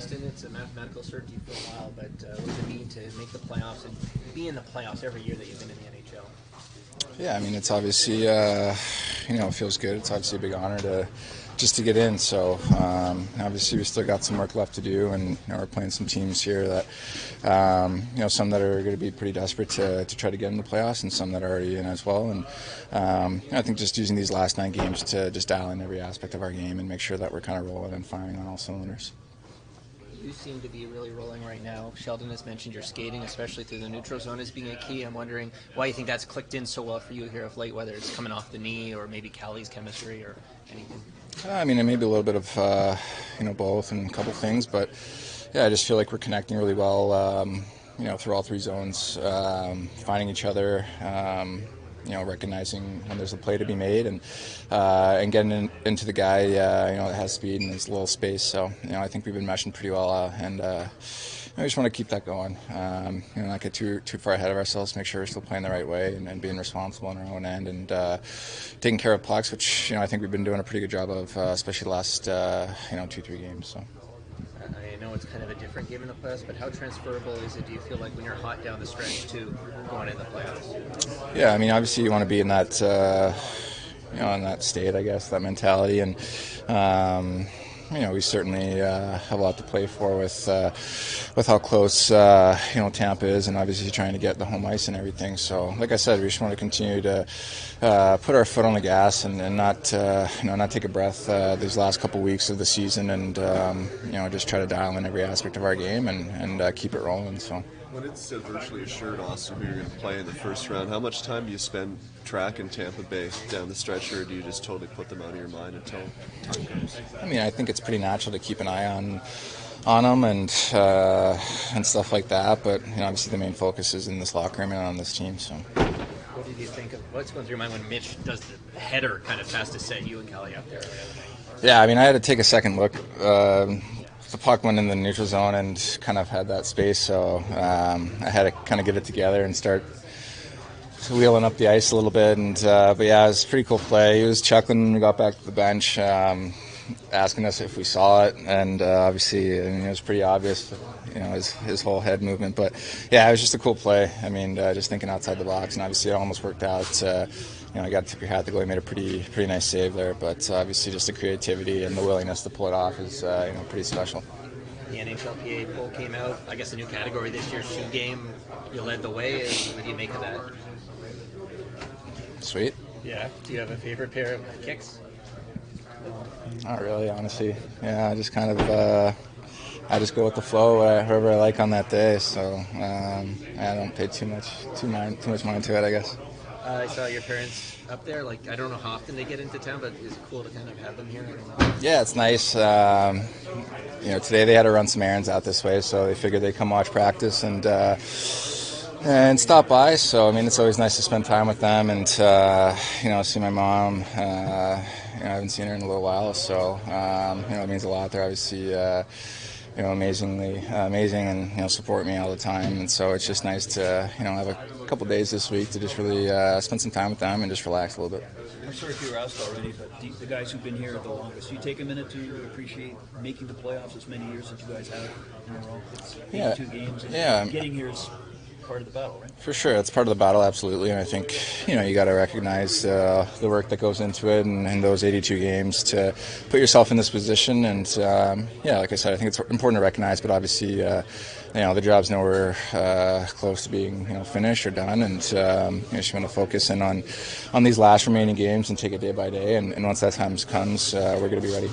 Auston, it's a mathematical certainty for a while, but what does it mean to make the playoffs and be in the playoffs every year that you've been in the NHL? Yeah, I mean, it's obviously, it feels good. It's obviously a big honor to get in. So obviously we still got some work left to do, and we're playing some teams here that, some that are going to be pretty desperate to try to get in the playoffs, and some that are already in as well. And I think just using these last 9 games to just dial in every aspect of our game and make sure that we're kind of rolling and firing on all cylinders. You seem to be really rolling right now. Sheldon has mentioned your skating, especially through the neutral zone, as being a key. I'm wondering why you think that's clicked in so well for you here of late, whether it's coming off the knee or maybe Callie's chemistry or anything. I mean, it may be a little bit of, both and a couple things, but yeah, I just feel like we're connecting really well, through all 3 zones, finding each other, recognizing when there's a play to be made, and getting into the guy, that has speed and has a little space. So, I think we've been meshing pretty well, and I just want to keep that going. Not get too far ahead of ourselves. Make sure we're still playing the right way and being responsible on our own end, and taking care of pucks, which I think we've been doing a pretty good job of, especially the last 2-3 games. So. I know it's kind of a different game in the playoffs, but how transferable is it, do you feel like, when you're hot down the stretch to going in the playoffs? Yeah, I mean, obviously you want to be in that, in that state, I guess, that mentality, and we certainly have a lot to play for with how close Tampa is, and obviously trying to get the home ice and everything. So, like I said, we just want to continue to put our foot on the gas and not take a breath these last couple weeks of the season, and just try to dial in every aspect of our game and keep it rolling. So. When it's virtually assured, Auston, who you're going to play in the first round, how much time do you spend tracking Tampa Bay down the stretch, or do you just totally put them out of your mind until time comes? I mean, I think it's pretty natural to keep an eye on them and stuff like that, but obviously the main focus is in this locker room and on this team. So. What did you think of what's going through your mind when Mitch does the header kind of has to set you and Callie up there? Yeah, I mean, I had to take a second look. The puck went in the neutral zone and kind of had that space, so I had to kind of get it together and start wheeling up the ice a little bit. And but yeah, it was a pretty cool play. He was chuckling when we got back to the bench, asking us if we saw it, and obviously, I mean, it was pretty obvious, his whole head movement. But yeah, it was just a cool play. I mean, just thinking outside the box, and obviously it almost worked out. I got to tip your hat. The goalie made a pretty nice save there, but obviously just the creativity and the willingness to pull it off is pretty special. The NHLPA poll came out. I guess a new category this year, shoe game. You led the way. What do you make of that? Sweet. Yeah. Do you have a favorite pair of kicks? Not really, honestly. Yeah, I just kind of I just go with the flow, whoever I like on that day. So I don't pay too much mind to it, I guess. I saw your parents up there. I don't know how often they get into town, but it's cool to kind of have them here. I don't know. Yeah, it's nice. Today they had to run some errands out this way, so they figured they'd come watch practice and stop by. So, I mean, it's always nice to spend time with them and, see my mom. I haven't seen her in a little while, so, it means a lot. They're obviously, amazing and, support me all the time. And so it's just nice to, have a couple days this week to just really spend some time with them and just relax a little bit. I'm sorry if you were asked already, but the guys who've been here the longest, do you take a minute to appreciate making the playoffs as many years as you guys have in a row? It's 82 games, and getting here is part of the battle, right? For sure, it's part of the battle, absolutely. And I think, you got to recognize the work that goes into it and those 82 games to put yourself in this position. And, like I said, I think it's important to recognize, but obviously, the job's nowhere close to being, finished or done. And just want to focus in on these last remaining games and take it day by day. And once that time comes, we're going to be ready.